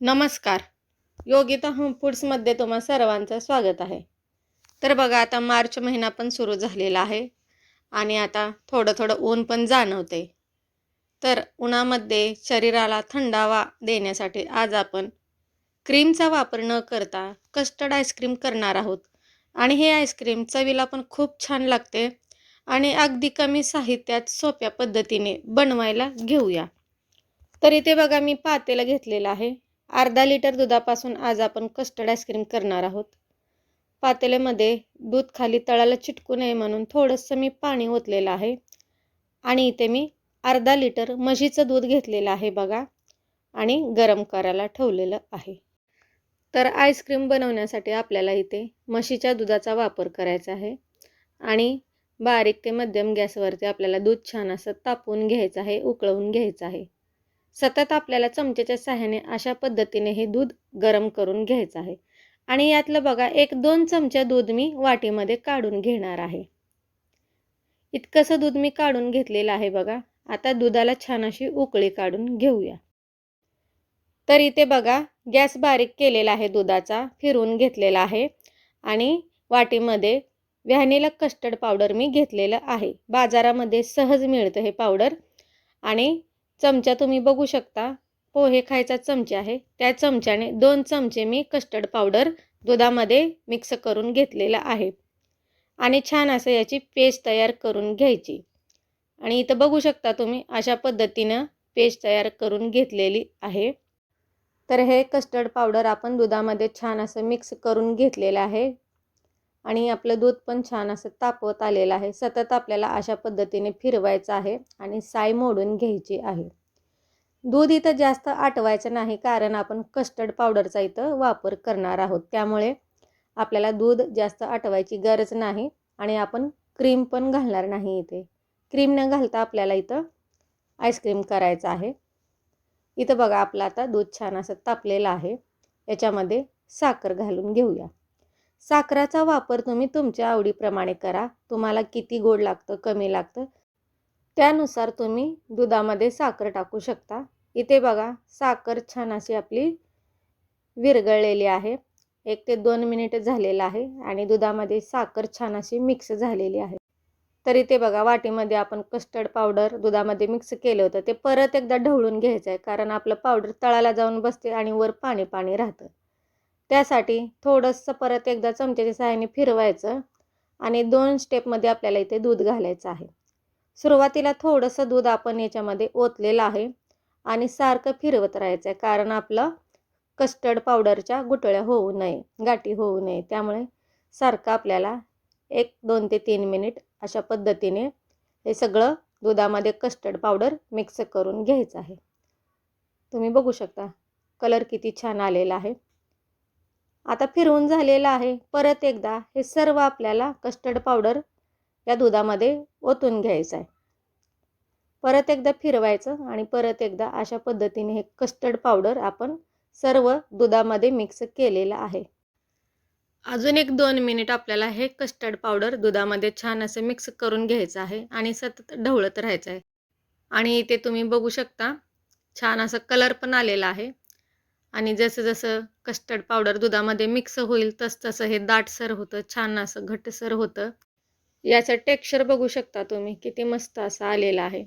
नमस्कार. योगिता होम फूड्समध्ये तुम्हा सर्वांचं स्वागत आहे. तर बघा, आता मार्च महिना पण सुरू झालेला आहे आणि आता थोडं थोडं ऊन पण जाणवते. तर उन्हामध्ये शरीराला थंडावा देण्यासाठी आज आपण क्रीमचा वापर न करता कस्टर्ड आईस्क्रीम करणार आहोत. आणि हे आईस्क्रीम चवीला पण खूप छान लागते आणि अगदी कमी साहित्यात सोप्या पद्धतीने बनवायला घेऊया. तर इथे बघा, मी पातेलं घेतलेलं आहे. अर्धा लिटर दुधापासून आज आपण कस्टर्ड आईस्क्रीम करणार आहोत. पातेल्यामध्ये दूध खाली तळाला चिटकू नये म्हणून थोडंसं मी पाणी ओतलेलं आहे. आणि इथे मी अर्धा लिटर म्हशीचं दूध घेतलेलं आहे बघा, आणि गरम करायला ठेवलेलं आहे. तर आईस्क्रीम बनवण्यासाठी आपल्याला इथे म्हशीच्या दुधाचा वापर करायचा आहे. आणि बारीक ते मध्यम गॅसवरती आपल्याला दूध छान असं तापवून घ्यायचं आहे, उकळवून घ्यायचं आहे. सतत आपल्याला चमच्याच्या सहाय्याने अशा पद्धतीने हे दूध गरम करून घ्यायचं आहे. आणि यातलं बघा 1-2 चमचे दूध मी वाटीमध्ये काढून घेणार आहे. इतकंसं दूध मी काढून घेतलेलं आहे बघा. आता दुधाला छान अशी उकळी काढून घेऊया. तर इथे बघा, गॅस बारीक केलेला आहे, दुधाचा फिरवून घेतलेला आहे आणि वाटीमध्ये व्हॅनिला कस्टर्ड पावडर मी घेतलेलं आहे. बाजारामध्ये सहज मिळतं हे पावडर. आणि चमचा तुम्ही बघू शकता, पोहे खायचा चमचा आहे, त्या चमच्याने 2 चमचे मी कस्टर्ड पावडर दुधामध्ये मिक्स करून घेतलेला आहे. आणि छान असं याची पेस्ट तयार करून घ्यायची. आणि इथं बघू शकता तुम्ही, अशा पद्धतीनं पेस्ट तयार करून घेतलेली आहे. तर हे कस्टर्ड पावडर आपण दुधामध्ये छान असं मिक्स करून घेतलेलं आहे. आणि आपलं दूध पण छान असं तापवत आलेलं आहे. सतत आपल्याला अशा पद्धतीने फिरवायचं आहे आणि साय मोडून घ्यायची आहे. दूध इथं जास्त आटवायचं नाही, कारण आपण कस्टर्ड पावडरचा इथं वापर करणार आहोत. त्यामुळे आपल्याला दूध जास्त आटवायची गरज नाही आणि आपण क्रीम पण घालणार नाही. इथे क्रीम न घालता आपल्याला इथं आईस्क्रीम करायचं आहे. इथं बघा, आपलं आता दूध छान असं तापलेलं आहे. याच्यामध्ये साखर घालून घेऊया. साखरेचा वापर तुम्ही तुमच्या आवडीप्रमाणे करा. तुम्हाला किती गोड लागतं, कमी लागतं, त्यानुसार तुम्ही दुधामध्ये साखर टाकू शकता. इथे बघा, साखर छान अशी आपली विरघळलेली आहे. 1 ते 2 मिनिट झालेलं आहे आणि दुधामध्ये साखर छान अशी मिक्स झालेली आहे. तर इथे बघा, वाटीमध्ये आपण कस्टर्ड पावडर दुधामध्ये मिक्स केलं होतं, ते परत एकदा ढवळून घ्यायचं आहे, कारण आपलं पावडर तळाला जाऊन बसते आणि वर पाणी पाणी राहतं. त्यासाठी थोडंसं परत एकदा चमच्याच्या सहाय्याने फिरवायचं आणि 2 स्टेपमध्ये आपल्याला इथे दूध घालायचं आहे. सुरुवातीला थोडंसं दूध आपण याच्यामध्ये ओतलेलं आहे आणि सारखं फिरवत राहायचं आहे, कारण आपलं कस्टर्ड पावडरच्या गुठळ्या होऊ नये, गाठी होऊ नये. त्यामुळे सारखं आपल्याला 2 ते 3 मिनिट अशा पद्धतीने हे सगळं दुधामध्ये कस्टर्ड पावडर मिक्स करून घ्यायचं आहे. तुम्ही बघू शकता, कलर किती छान आलेला आहे. आता फिरवून झालेलं आहे. परत एकदा हे सर्व आपल्याला कस्टर्ड पावडर या दुधामध्ये ओतून घ्यायचं आहे. परत एकदा फिरवायचं आणि परत एकदा अशा पद्धतीने हे कस्टर्ड पावडर आपण सर्व दुधामध्ये मिक्स केलेलं आहे. अजून 1-2 मिनिट आपल्याला हे कस्टर्ड पावडर दुधामध्ये छान असं मिक्स करून घ्यायचं आहे आणि सतत ढवळत राहायचं आहे. आणि इथे तुम्ही बघू शकता, छान असा कलर पण आलेला आहे. आणि जसं जसं कस्टर्ड पावडर दुधामध्ये मिक्स होईल तसं हे दाटसर होतं, छान असं घट्टसर होतं. याचं टेक्स्चर बघू शकता तुम्ही, किती मस्त असं आलेलं आहे.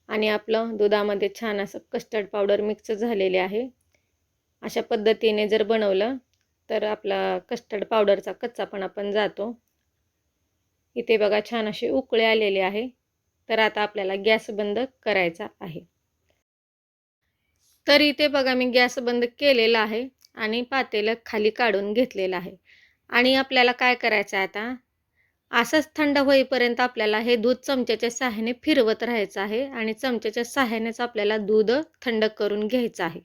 आणि आपलं दुधामध्ये छान असं कस्टर्ड पावडर मिक्स झालेले आहे. अशा पद्धतीने जर बनवलं तर आपला कस्टर्ड पावडरचा कच्चापणा पण जातो. इथे बघा, छान असे उकळे आलेले आहे. तर आता आपल्याला गॅस बंद करायचा आहे. तर इथे बघा, मी गॅस बंद केलेला आहे आणि पातेलं खाली काढून घेतलेलं आहे. आणि आपल्याला काय करायचं आहे आता, असंच थंड होईपर्यंत आपल्याला हे दूध चमच्याच्या सहाय्याने फिरवत राहायचं आहे आणि चमच्याच्या सहाय्यानेच आपल्याला दूध थंड करून घ्यायचं आहे.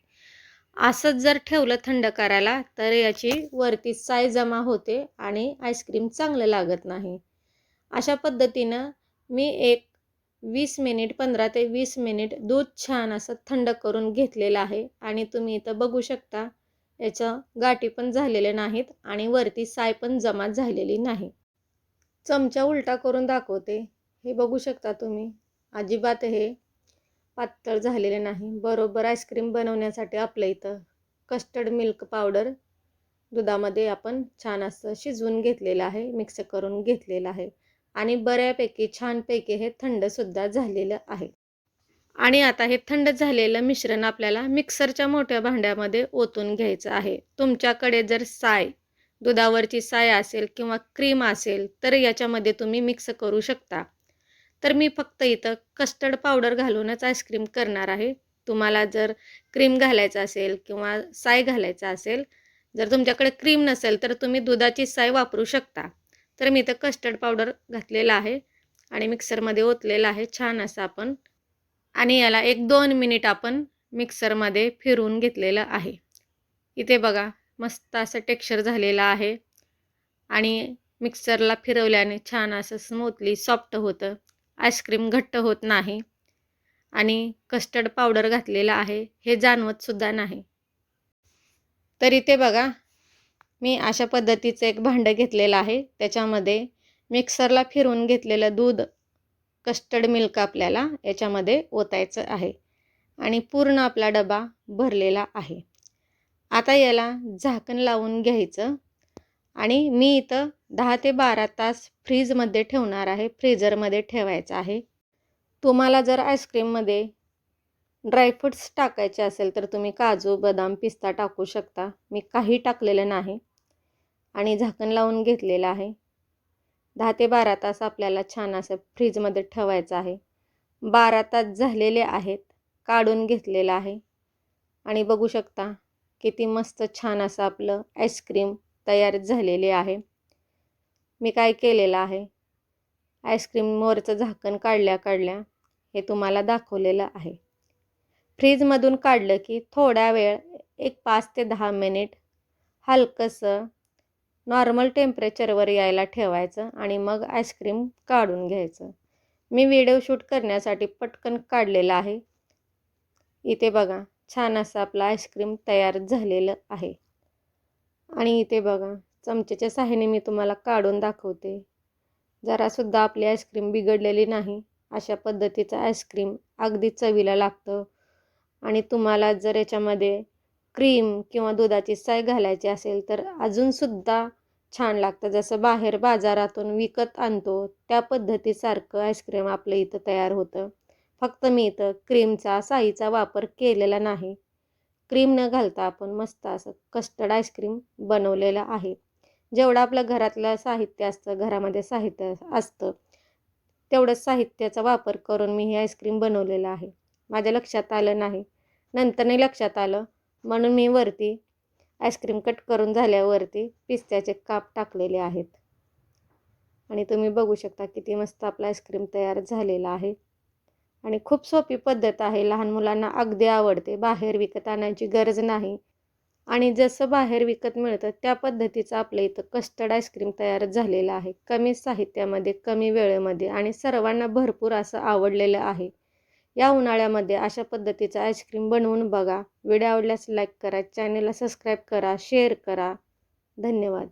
असंच जर ठेवलं थंड करायला तर याची वरती साय जमा होते आणि आईस्क्रीम चांगलं लागत नाही. अशा पद्धतीनं मी 20 मिनिट, 15 ते 20 मिनिट दूध छान असं थंड करून घेतलेलं आहे. आणि तुम्ही इथं बघू शकता, याच्या गाठी पण झालेल्या नाहीत आणि वरती साय पण जमा झालेली नाही. चमचा उलटा करून दाखवते, हे बघू शकता तुम्ही. अजिबात हे पातळ झालेले नाही. बरोबर आईस्क्रीम बनवण्यासाठी आपल्या इथं कस्टर्ड मिल्क पावडर दुधामध्ये आपण छान असं शिजवून घेतलेलं आहे, मिक्स करून घेतलेलं आहे आणि बऱ्यापैकी छानपैकी हे थंडसुद्धा झालेलं आहे. आणि आता हे थंड झालेलं मिश्रण आपल्याला मिक्सरच्या मोठ्या भांड्यामध्ये ओतून घ्यायचं आहे. तुमच्याकडे जर दुधावरची साय असेल किंवा क्रीम असेल तर याच्यामध्ये तुम्ही मिक्स करू शकता. तर मी फक्त इथं कस्टर्ड पावडर घालूनच आईस्क्रीम करणार आहे. तुम्हाला जर क्रीम घालायचं असेल किंवा साय घालायचं असेल, जर तुमच्याकडे क्रीम नसेल तर तुम्ही दुधाची साय वापरू शकता. तर मी इथं कस्टर्ड पावडर घातलेला आहे आणि मिक्सरमध्ये ओतलेला आहे छान असं आपण आणि याला 1-2 मिनिट आपण मिक्सरमध्ये फिरवून घेतलेलं आहे. इथे बघा मस्त असं टेक्स्चर झालेलं आहे आणि मिक्सरला फिरवल्याने छान असं स्मूथली सॉफ्ट होतं. आईस्क्रीम घट्ट होत नाही आणि कस्टर्ड पावडर घातलेलं आहे हे जाणवतसुद्धा नाही. तर इथे बघा मी अशा पद्धतीचं एक भांडं घेतलेलं आहे. त्याच्यामध्ये मिक्सरला फिरवून घेतलेलं दूध कस्टर्ड मिल्क आपल्याला याच्यामध्ये ओतायचं आहे आणि पूर्ण आपला डबा भरलेला आहे. आता याला झाकण लावून घ्यायचं आणि मी इथं 10 ते 12 तास फ्रीजमध्ये ठेवणार आहे. फ्रीझरमध्ये ठेवायचं आहे. तुम्हाला जर आईस्क्रीममध्ये ड्रायफ्रूट्स टाकायचे असेल तर तुम्ही काजू, बदाम, पिस्ता टाकू शकता. मी काही टाकलेलं नाही आणि झाकण लावून घेतलेलं आहे. 10 ते 12 तास आपल्याला छान असं फ्रीजमध्ये ठेवायचं आहे. 12 तास झालेले आहेत. काढून घेतलेलं आहे आणि बघू शकता किती मस्त छान असं आपलं आईस्क्रीम तयार झालेले आहे. मी काय केलेलं आहे, आईस्क्रीमवरचं झाकण काढल्या हे तुम्हाला दाखवलेलं आहे. फ्रीजमधून काढलं की थोडा वेळ 5 ते 10 मिनिट हलकंसं नॉर्मल टेम्परेचरवर यायला ठेवायचं आणि मग आईस्क्रीम काढून घ्यायचं. मी व्हिडिओ शूट करण्यासाठी पटकन काढलेला आहे. इथे बघा छान असं आपलं आईस्क्रीम तयार झालेलं आहे आणि इथे बघा चमच्याच्या साहाय्याने मी तुम्हाला काढून दाखवते. जरासुद्धा आपली आईस्क्रीम बिघडलेली नाही. अशा पद्धतीचं आईस्क्रीम अगदी चवीला लागतं आणि तुम्हाला जर याच्यामध्ये क्रीम किंवा दुधाची साय घालायची असेल तर अजूनसुद्धा छान लागतं. जसं बाहेर बाजारातून विकत आणतो त्या पद्धतीसारखं आईस्क्रीम आपलं इथं तयार होतं. फक्त मी इथं क्रीमचा, साईचा वापर केलेला नाही. क्रीम न घालता आपण मस्त असं कस्टर्ड आईस्क्रीम बनवलेलं आहे. जेवढं आपलं घरातलं साहित्य असतं, घरामध्ये साहित्य असतं, तेवढंच साहित्याचा वापर करून मी हे आईस्क्रीम बनवलेलं आहे. माझ्या लक्षात आलं नाही. नंतर नाही लक्षात आलं म्हणून मी वरती आईस्क्रीम कट करून झाल्यावरती पिस्त्याचे काप टाकलेले आहेत आणि तुम्ही बघू शकता किती मस्त आपला आईस्क्रीम तयार झालेला आहे आणि खूप सोपी पद्धत आहे. लहान मुलांना अगदी आवडते. बाहेर विकत आणायची गरज नाही आणि जसं बाहेर विकत मिळतं त्या पद्धतीचं आपल्या इथं कस्टर्ड आईस्क्रीम तयार झालेलं आहे. कमी साहित्यामध्ये, कमी वेळेमध्ये आणि सर्वांना भरपूर असं आवडलेलं आहे. या उन्हाळ्यामध्ये अशा पद्धतीचं आईस्क्रीम बनवून बघा. व्हिडिओ आवडल्यास लाईक करा, चॅनलला सबस्क्राईब करा, शेअर करा. धन्यवाद.